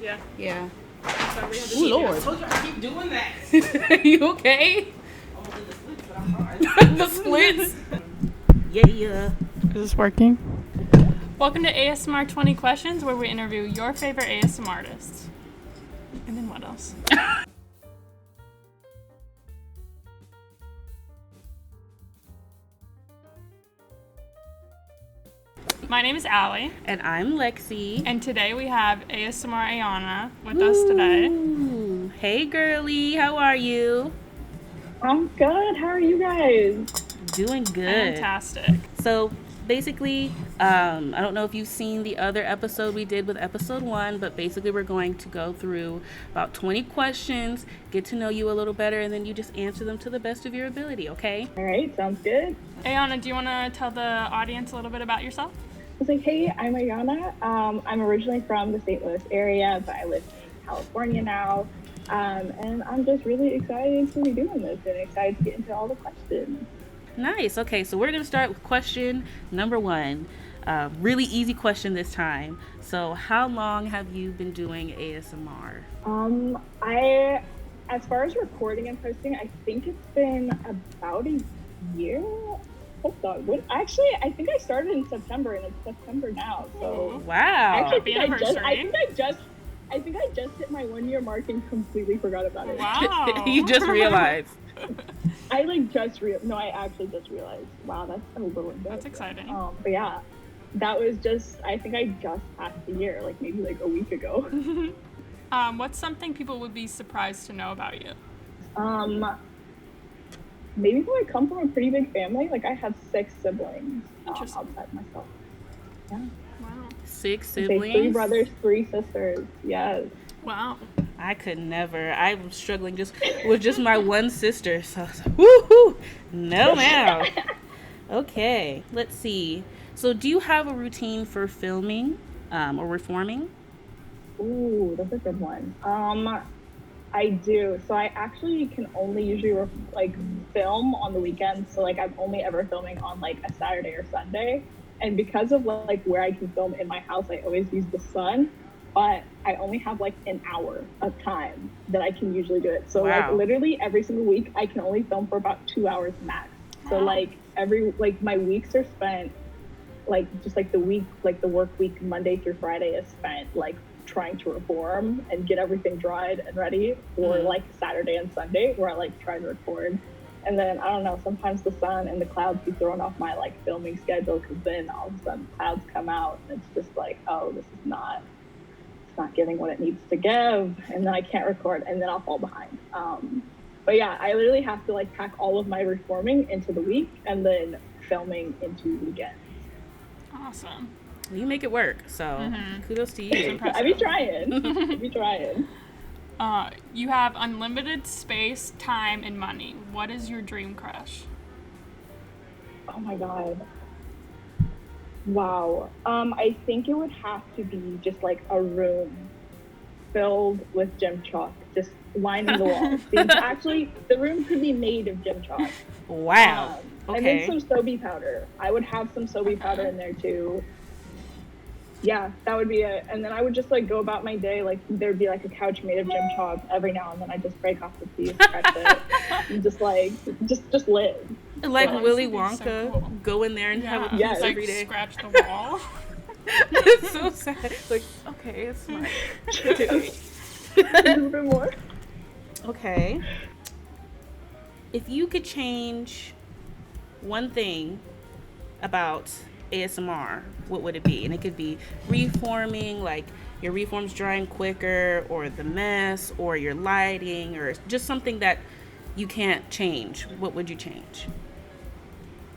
Yeah. Yeah. So we have Ooh, Lord. I told you I keep doing that. You okay? Almost did the splits, but I'm hard. The splits? Yeah. Is this working? Welcome to ASMR 20 Questions, where we interview your favorite ASMR artists. And then what else? My name is Allie. And I'm Lexcie. And today we have ASMRAyana with us today. Ooh. Hey, girly. How are you? I'm good. How are you guys? Doing good. Fantastic. So, basically, I don't know if you've seen the other episode we did with episode 1, but basically we're going to go through about 20 questions, get to know you a little better, and then you just answer them to the best of your ability, okay? All right, sounds good. Ayana, do you want to tell the audience a little bit about yourself? I was like, hey, I'm Ayana. I'm originally from the St. Louis area, but I live in California now. And I'm just really excited to be doing this and excited to get into all the questions. Nice. Okay, so we're going to start with question number 1. Really easy question this time. So, how long have you been doing ASMR? As far as recording and posting, I think it's been about a year. Hold on. I think I started in September, and it's September now. So Wow. Happy anniversary. I think I just hit my 1-year mark and completely forgot about it. Wow. You just realized. I actually just realized. Wow, that's a little embarrassing. That's exciting. But yeah, that was I think I just passed the year, like maybe like a week ago. What's something people would be surprised to know about you? Maybe I come from a pretty big family. Like I have 6 siblings outside myself. Yeah. Wow. 6 Say siblings? 3 brothers, 3 sisters. Yes. Wow. I could never. I'm struggling with just my one sister. So, woohoo! No, ma'am. Okay, let's see. So, do you have a routine for filming or reforming? Ooh, that's a good one. I do. So I actually can only usually film on the weekends. So like I'm only ever filming on like a Saturday or Sunday. And because of like where I can film in my house, I always use the sun. But I only have like an hour of time that I can usually do it. So Wow. like literally every single week I can only film for about 2 hours max. So like my weeks are spent like just like the work week Monday through Friday is spent like trying to reform and get everything dried and ready for like Saturday and Sunday where I like try to record. And then I don't know, sometimes the sun and the clouds be throwing off my like filming schedule because then all of a sudden clouds come out and it's just like, oh, it's not giving what it needs to give, and then I can't record and then I'll fall behind. But yeah, I literally have to like pack all of my reforming into the week and then filming into weekends. Awesome. Well, you make it work, so kudos to you. I be trying. You have unlimited space, time, and money. What is your dream crush? Oh my god. Wow. I think it would have to be just like a room filled with gym chalk, just lining the walls. Actually, the room could be made of gym chalk. Wow. Okay. And then some Sobe powder. I would have some Sobe powder in there too. Yeah, that would be it. And then I would just like go about my day. Like there'd be like a couch made of gym chalk. Every now and then I just break off the piece, scratch it, and just live. Like Well, Willy this would be so Wonka, cool. go in there and have a piece Yes. Like every day. scratch the wall. It's so sad. Like, okay, it's fine. A little bit more. Okay. If you could change one thing about ASMR, what would it be? And it could be reforming, like your reforms drying quicker, or the mess, or your lighting, or just something that you can't change. What would you change?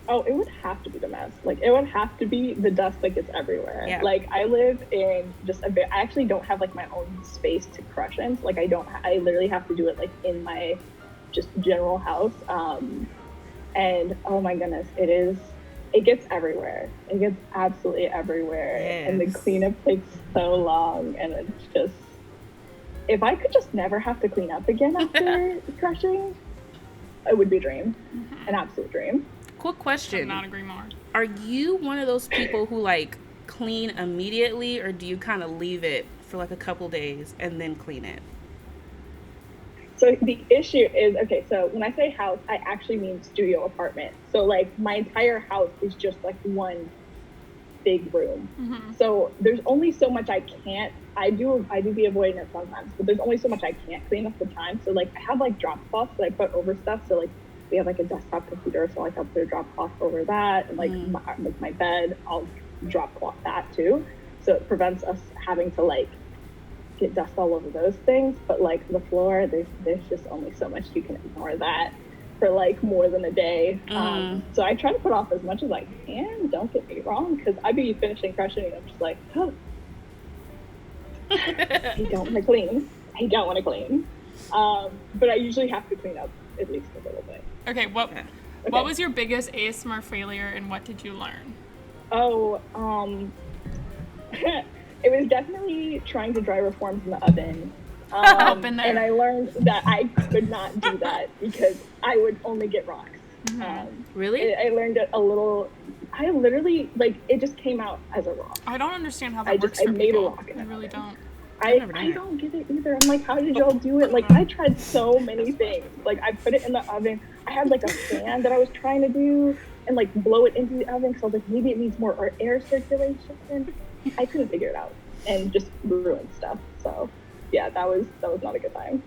Oh, it would have to be the mess. Like it would have to be the dust that gets everywhere. Yeah. Like I live in just I actually don't have like my own space to crush in. So, like I literally have to do it like in my just general house. And oh my goodness, it gets everywhere. It gets absolutely everywhere. Yes. And the cleanup takes so long, and it's just, if I could just never have to clean up again after crushing, it would be a dream. An absolute dream. Quick Could question. not agree more. Are you one of those people who like clean immediately, or do you kind of leave it for like a couple days and then clean it? So the issue is, okay, so when I say house, I actually mean studio apartment. So like my entire house is just like one big room. So there's only so much I can't, I do be avoiding it sometimes, but there's only so much I can't clean up the time. So like I have like drop cloths that I put over stuff. So like we have like a desktop computer, so like I'll put a drop cloth over that, and like my bed, I'll drop cloth that too. So it prevents us having to like get dust all over those things. But like the floor, there's just only so much you can ignore that for like more than a day. So I try to put off as much as I can, don't get me wrong, because I'd be finishing crushing and I'm just like, oh, I don't want to clean. But I usually have to clean up at least a little bit. Okay, what was your biggest ASMR failure and what did you learn? It was definitely trying to dry reforms in the oven. Been there. And I learned that I could not do that because I would only get rocks. Really? I learned it a little. I literally, like, it just came out as a rock. I don't understand how that works for made people. a rock in I an really oven. don't. I don't get it either. I'm like, how did y'all do it? Like, I tried so many things. Like, I put it in the oven. I had, like, a fan that I was trying to do and, like, blow it into the oven. So I was like, maybe it needs more air circulation. I couldn't figure it out and just ruined stuff. So, yeah, that was not a good time.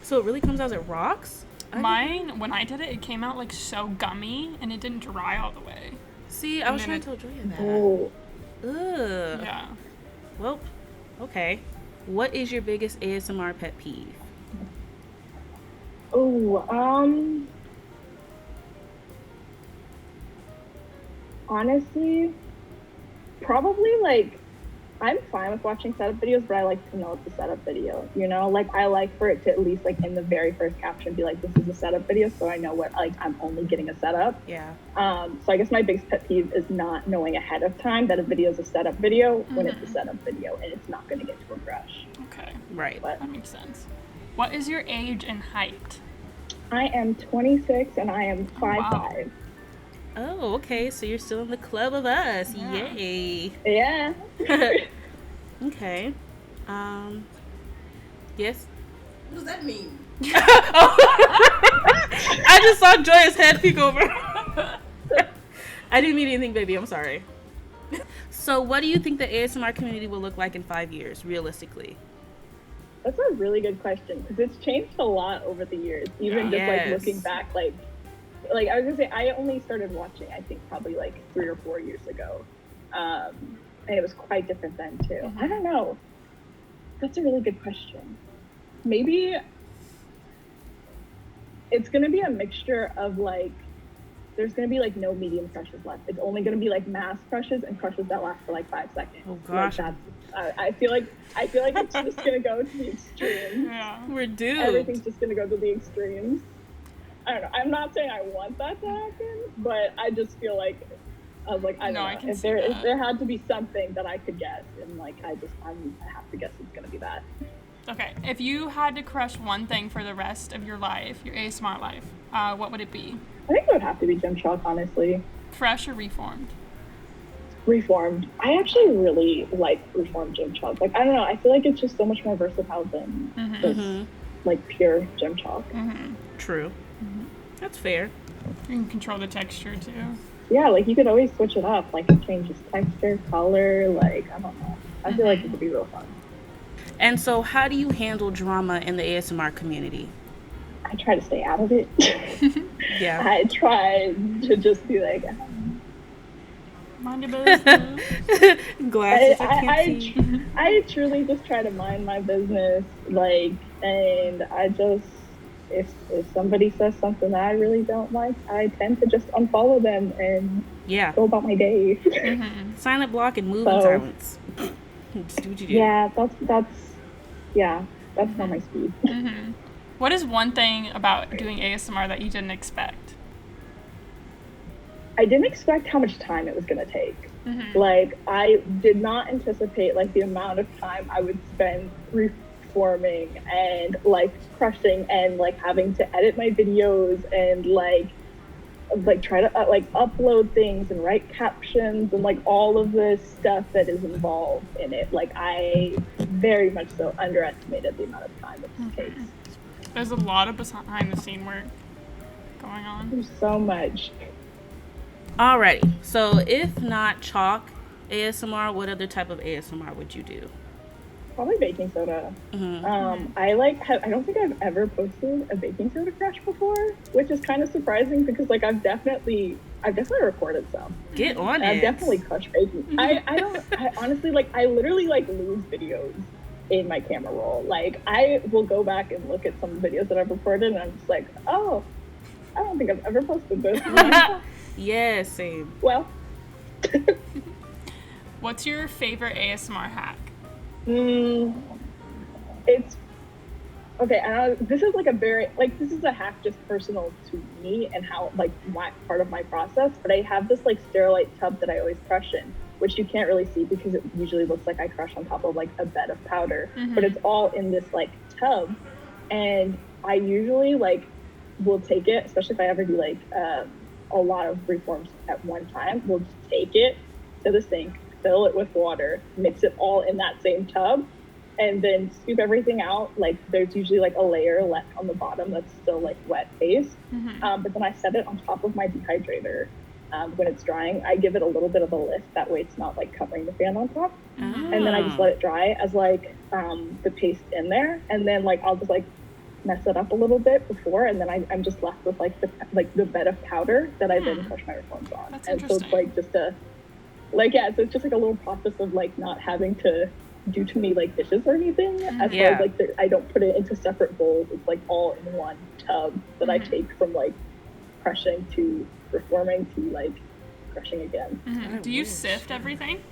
So it really comes out as rocks? Mine, when I did it, it came out, like, so gummy and it didn't dry all the way. See, I was trying to tell Julia that. Oh. Ugh. Yeah. Well, okay. What is your biggest ASMR pet peeve? Honestly, probably like, I'm fine with watching setup videos, but I like to know it's a setup video, you know? Like, I like for it to at least, like, in the very first caption be like, this is a setup video, so I know what, like, I'm only getting a setup. Yeah. So I guess my biggest pet peeve is not knowing ahead of time that a video is a setup video when it's a setup video and it's not going to get to a crush. Okay. Right. But That makes sense. What is your age and height? I am 26 and I am 5'5". Oh, okay. So you're still in the club of us. Yeah. Yay. Yeah. Okay. Yes. What does that mean? I just saw Joya's head peek over. I didn't mean anything, baby. I'm sorry. So what do you think the ASMR community will look like in 5 years, realistically? That's a really good question because it's changed a lot over the years. Even just like looking back, like I was gonna say, I only started watching, I think probably like 3 or 4 years ago. And it was quite different then too. I don't know. That's a really good question. Maybe it's gonna be a mixture of like, there's gonna be like no medium crushes left. It's only gonna be like mass crushes and crushes that last for like 5 seconds. Oh gosh. Like I feel like it's just gonna go to the extremes. Yeah. We're doomed. Everything's just gonna go to the extremes. I don't know. I'm not saying I want that to happen, but I just feel like I was like, I don't know. I can If see there that. there had to be something that I could guess, and like I have to guess it's gonna be that. Okay. If you had to crush one thing for the rest of your life, your ASMR life, what would it be? I think it would have to be Gymshark, honestly. Fresh or reformed? Reformed. I actually really like reformed Gymshark. Like I don't know. I feel like it's just so much more versatile than just like pure Gymshark. True. That's fair. You can control the texture too. Yeah, like you could always switch it up. Like it changes texture, color. Like I don't know. I feel like it could be real fun. And so how do you handle drama in the ASMR community? I try to stay out of it. Yeah. I try to just be like, Mind your business. Glasses, I can't see. I truly just try to mind my business. Like, and I just, if somebody says something that I really don't like, I tend to just unfollow them and go about my day. Silent block and move in silence. Just do what you do. Yeah, that's not my speed. What is one thing about doing ASMR that you didn't expect? I didn't expect how much time it was going to take. Like, I did not anticipate, like, the amount of time I would spend reforming and, like, crushing and, like, having to edit my videos and, like, like try to like upload things and write captions and like all of this stuff that is involved in it. Like I very much so underestimated the amount of time it takes. There's a lot of behind the scene work going on. There's so much. Alrighty. So if not chalk ASMR, what other type of ASMR would you do? Probably baking soda. Mm-hmm. I don't think I've ever posted a baking soda crush before, which is kind of surprising because like I've definitely recorded some. Get on it. I've definitely crushed baking. I honestly like I literally like lose videos in my camera roll. Like I will go back and look at some videos that I've recorded and I'm just like, oh, I don't think I've ever posted this. Yeah, same. Well. What's your favorite ASMR hack? It's okay. This is like this is a hack just personal to me and how like my part of my process. But I have this like sterilite tub that I always crush in, which you can't really see because it usually looks like I crush on top of like a bed of powder. But it's all in this like tub, and I usually like will take it, especially if I ever do like a lot of reforms at one time. We'll just take it to the sink, fill it with water, mix it all in that same tub, and then scoop everything out. Like there's usually like a layer left on the bottom that's still like wet paste. But then I set it on top of my dehydrator. When it's drying, I give it a little bit of a lift. That way it's not like covering the fan on top. And then I just let it dry as like the paste in there. And then like I'll just like mess it up a little bit before, and then I'm just left with like the bed of powder that I then crush my reforms on. That's and so it's like just so it's just like a little process of like not having to do too many like dishes or anything. As far as like I don't put it into separate bowls. It's like all in one tub that I take from like crushing to reforming to like crushing again. Do you sift everything?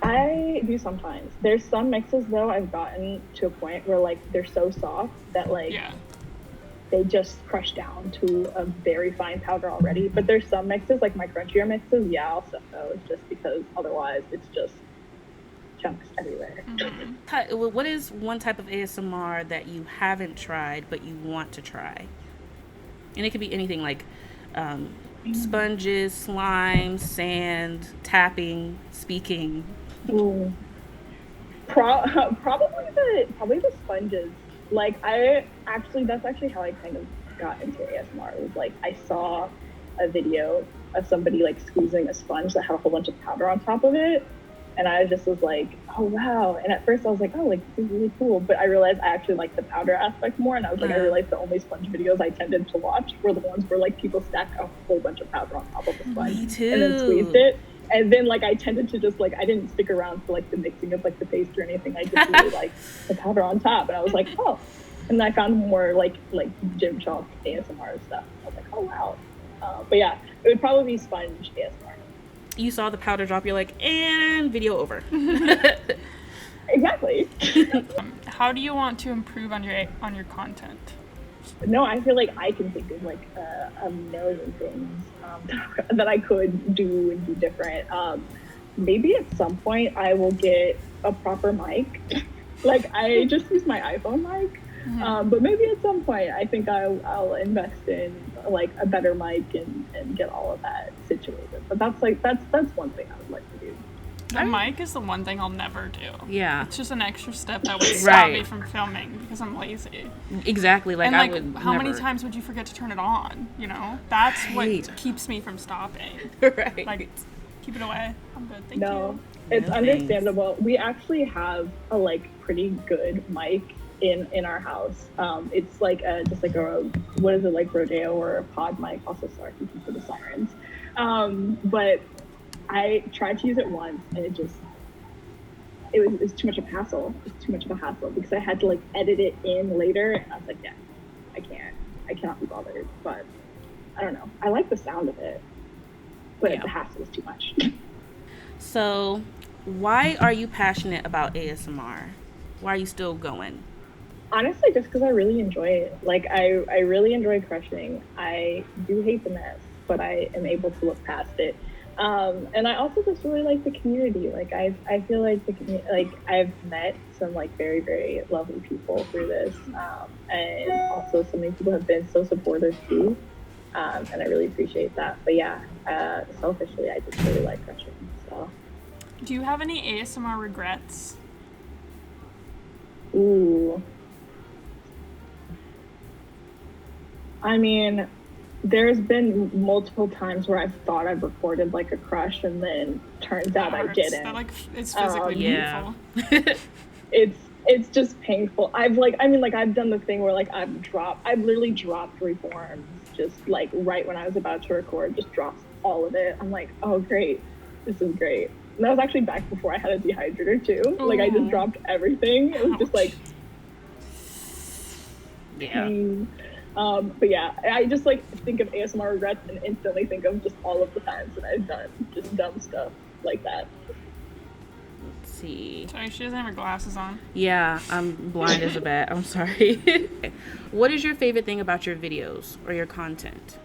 I do sometimes. There's some mixes though I've gotten to a point where like they're so soft that like they just crush down to a very fine powder already. But there's some mixes like my crunchier mixes, I'll sift those just because otherwise it's just chunks everywhere. What is one type of ASMR that you haven't tried but you want to try? And it could be anything like sponges, slime, sand, tapping, speaking. Probably the sponges. Like that's actually how I kind of got into ASMR. It was like I saw a video of somebody like squeezing a sponge that had a whole bunch of powder on top of it, and I just was like, oh wow. And at first I was like, oh, like this is really cool, but I realized I actually like the powder aspect more, and I was like, I realized the only sponge videos I tended to watch were the ones where like people stack a whole bunch of powder on top of the sponge. Me too. And then squeezed it. And then like I tended to just like I didn't stick around for like the mixing of like the paste or anything. I just really like the powder on top, and I was like, oh. And then I found more like gym chalk ASMR stuff. I was like, oh wow. But yeah, it would probably be sponge ASMR. You saw the powder drop, you're like, and video over. Exactly. How do you want to improve on your content? No, I feel like I can think of like a million things that I could do and do different. Maybe at some point I will get a proper mic. Like I just use my iPhone mic, but maybe at some point I think I'll invest in like a better mic and get all of that situated. But that's one thing I would like to do. The mic is the one thing I'll never do. Yeah. It's just an extra step that would stop me from filming because I'm lazy. Exactly. Like, I would how never. many times would you forget to turn it on? You know? That's what keeps me from stopping. Right. Like, keep it away. I'm good. Thank No, you. it's understandable. We actually have a like pretty good mic in our house. It's like just like a rodeo or a pod mic. Also, sorry for the sirens. But I tried to use it once, and it was too much of a hassle. It's too much of a hassle because I had to like edit it in later, and I was like, yeah, I cannot be bothered. But I don't know. I like the sound of it, but the hassle is too much. So, why are you passionate about ASMR? Why are you still going? Honestly, just because I really enjoy it. Like, I really enjoy crushing. I do hate the mess, but I am able to look past it. And I also just really like the community. Like, I feel like I've met some like very, very lovely people through this. And also so many people have been so supportive too. and I really appreciate that. But yeah, selfishly, I just really like crushing. So. Do you have any ASMR regrets? Ooh. I mean, there's been multiple times where I've thought I've recorded like a crush, and then turns out I didn't. That, like, it's physically Yeah. painful. It's just painful. I've done the thing where like I've literally dropped reforms just like right when I was about to record, just dropped all of it. I'm like, oh great, this is great. And that was actually back before I had a dehydrator too. Like I just dropped everything. It was just like pain. But yeah, I just like think of ASMR regrets and instantly think of just all of the times that I've done just dumb stuff like that. Let's see. Sorry, she doesn't have her glasses on. Yeah, I'm blind as a bat. I'm sorry. What is your favorite thing about your videos or your content?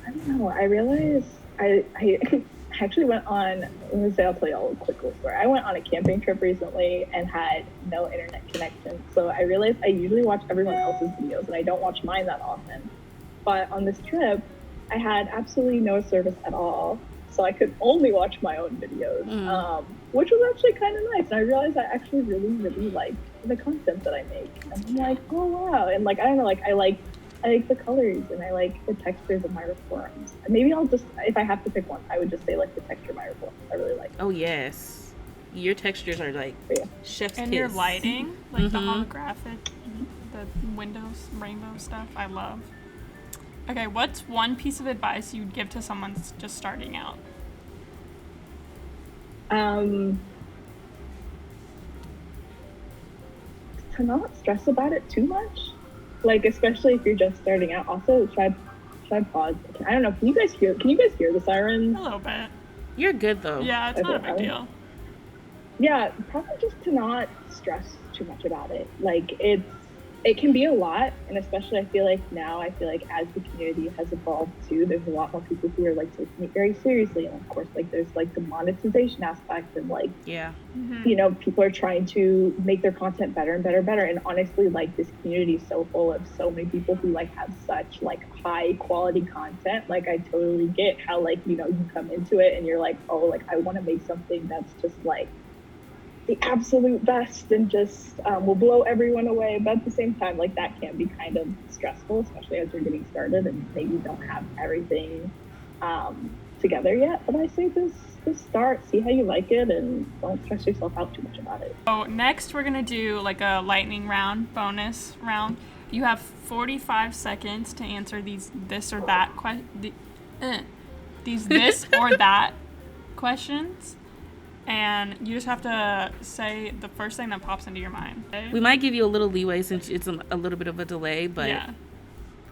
I don't know. I realized I actually went on, I'll tell you all a quick little story. I went on a camping trip recently and had no internet connection. So I realized I usually watch everyone else's videos and I don't watch mine that often. But on this trip, I had absolutely no service at all. So I could only watch my own videos, which was actually kind of nice. And I realized I actually really, really like the content that I make. And I'm like, oh wow. And like, I don't know, like I like the colors and I like the textures of my reforms. Maybe I'll just, if I have to pick one, I would just say like the texture of my reforms. I really like it. Oh yes, your textures are like chef's And kiss. your lighting, like the holographic, the windows, rainbow stuff, I love. Okay, what's one piece of advice you'd give to someone just starting out? To not stress about it too much. Like, especially if you're just starting out. Also, should I pause? I don't know. Can you guys hear the sirens? A little bit. You're good though. Yeah, it's not a big deal. Yeah, probably just to not stress too much about it. Like, it can be a lot, and especially I feel like as the community has evolved too, there's a lot more people who are like taking it very seriously, and of course like there's like the monetization aspect, and like you know, people are trying to make their content better and better and better. And honestly, like this community is so full of so many people who like have such like high quality content. Like I totally get how like, you know, you come into it and you're like, oh, like I want to make something that's just like the absolute best and just will blow everyone away. But at the same time, like that can be kind of stressful, especially as you're getting started and maybe don't have everything together yet. But I say just start, see how you like it, and don't stress yourself out too much about it. So next we're gonna do like a lightning round, bonus round. You have 45 seconds to answer these this or that questions. And you just have to say the first thing that pops into your mind. Okay? We might give you a little leeway since it's a little bit of a delay, but yeah.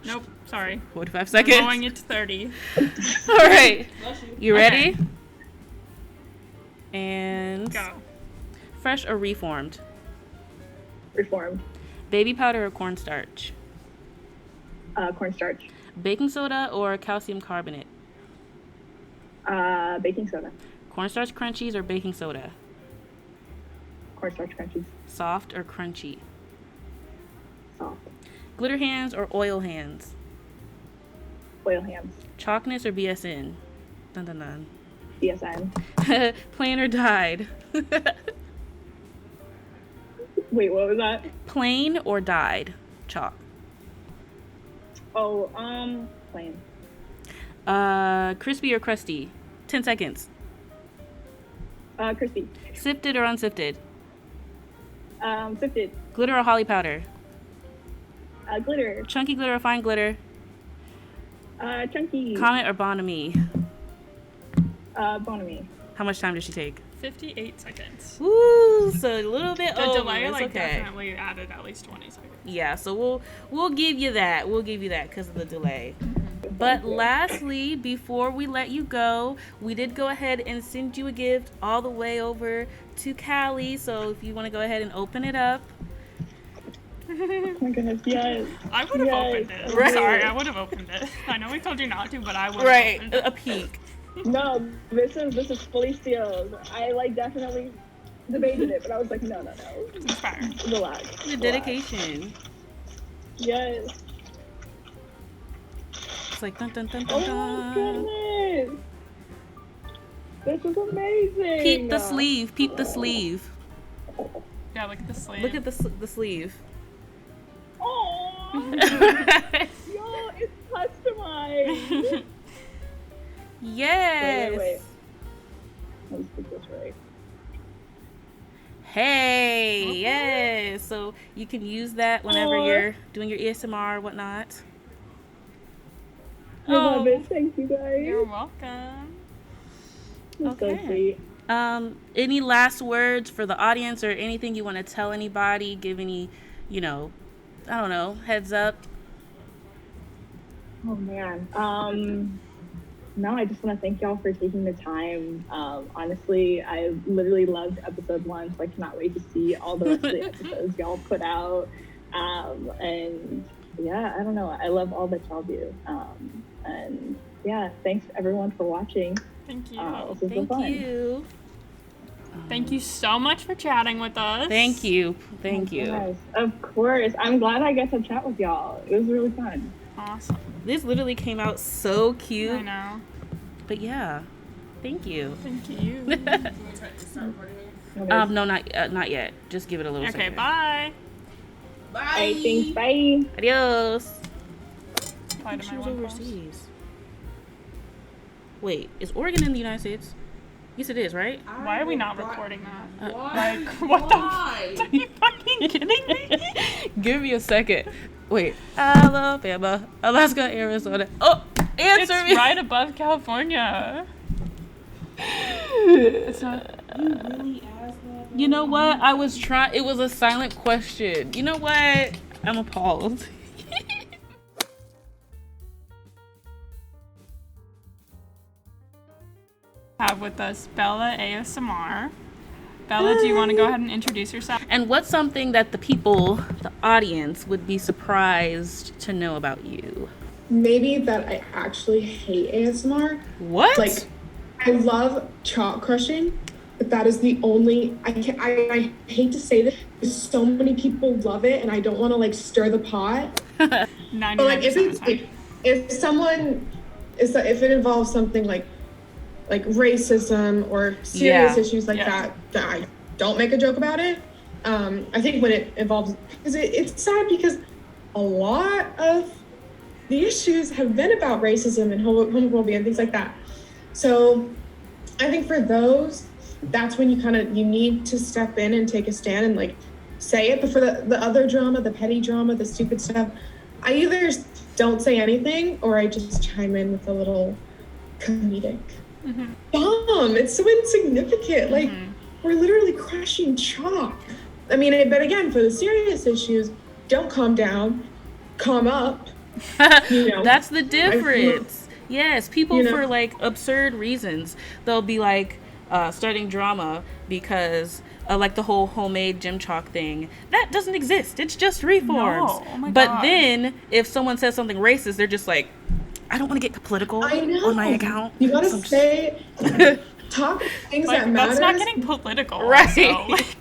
Nope, sorry. 45 seconds. We're going it to 30. All right. You ready? Okay. And Go. fresh or reformed? Reformed. Baby powder or cornstarch? Cornstarch. Baking soda or calcium carbonate? Baking soda. Cornstarch crunchies or baking soda? Cornstarch crunchies. Soft or crunchy? Soft. Glitter hands or oil hands? Oil hands. Chalkness or BSN? Dun dun dun. BSN. Plain or dyed? Wait, what was that? Plain or dyed chalk? Oh, plain. Crispy or crusty? 10 seconds. Crispy. Sifted or unsifted? Sifted. Glitter or holly powder? Glitter. Chunky glitter or fine glitter? Chunky. Comet or Bonamy? Bonamy. How much time did she take? 58 seconds. Woo! So a little bit The over. delay It's like okay. definitely added at least 20 seconds. Yeah, so we'll give you that. We'll give you that because of the delay. But lastly, before we let you go, we did go ahead and send you a gift all the way over to Callie. So if you want to go ahead and open it up. Oh my goodness, yes. I would have opened it. Right. Sorry, I would have opened it. I know we told you not to, but I would have opened it. A peek. No, this is fully sealed. I like definitely debated it, but I was like, no. It's fine. Relax. The dedication. Yes. It's like dun dun dun dun Oh dun. my goodness. This is amazing. Peep the sleeve. Peep the sleeve. Yeah, look at the sleeve. Look at the sleeve. Oh, yo, it's customized. Yes. Wait. Let me speak this right. Hey, yes. So you can use that whenever you're doing your ASMR or whatnot. I love it. Thank you guys. You're welcome. It's so Okay. sweet. Any last words for the audience or anything you want to tell anybody? Give any, I don't know, heads up? Oh man. No, I just want to thank y'all for taking the time. Honestly, I literally loved episode 1, so I cannot wait to see all the rest of the episodes y'all put out. And yeah, I don't know. I love all that y'all do. And yeah, thanks everyone for watching. Thank you. This was so fun. Thank you. Thank you so much for chatting with us. Thank you. Thank you. Yes, of course. I'm glad I got to chat with y'all. It was really fun. Awesome. This literally came out so cute. I know. But yeah, thank you. Thank you. No, not yet. Just give it a little Okay, second. bye. Bye. Alright, thanks. Bye. Adios. Bye to She my was one post. overseas. Wait, is Oregon in the United States? Yes, it is, right? Why are we not recording that? Why? Like, what the Why? Are you fucking kidding me? Give me a second. Wait, Alabama, Alaska, Arizona. Oh, It's answer me. right above California. It's not. You really asked that? You know what? I was trying. It was a silent question. You know what? I'm appalled. Have with us Bella ASMR. Bella, do you want to go ahead and introduce yourself? And what's something that the people, the audience, would be surprised to know about you? Maybe that I actually hate ASMR. What? Like, I love chalk crushing, but that is the only. I hate to say this. So many people love it, and I don't want to like stir the pot. 99% But like, if of it's the time. like, if it involves something like racism or serious Yeah. issues like Yeah. that I don't make a joke about it. I think when it involves, because it's sad because a lot of the issues have been about racism and homophobia and things like that. So I think for those, that's when you need to step in and take a stand and like say it. But for the other drama, the petty drama, the stupid stuff, I either don't say anything or I just chime in with a little comedic. Bomb, it's so insignificant. Like, we're literally crushing chalk. I mean, but again, for the serious issues, don't calm down, calm up. That's the difference. Yes, people for know. like absurd reasons, they'll be like starting drama because like the whole homemade gym chalk thing. That doesn't exist. It's just reforms. No. Oh my but God. then if someone says something racist, they're just like, I don't want to get political I know. on my account. You gotta So I'm just- say, talk things Like, that matter. that's not getting political. Right. Also. Like,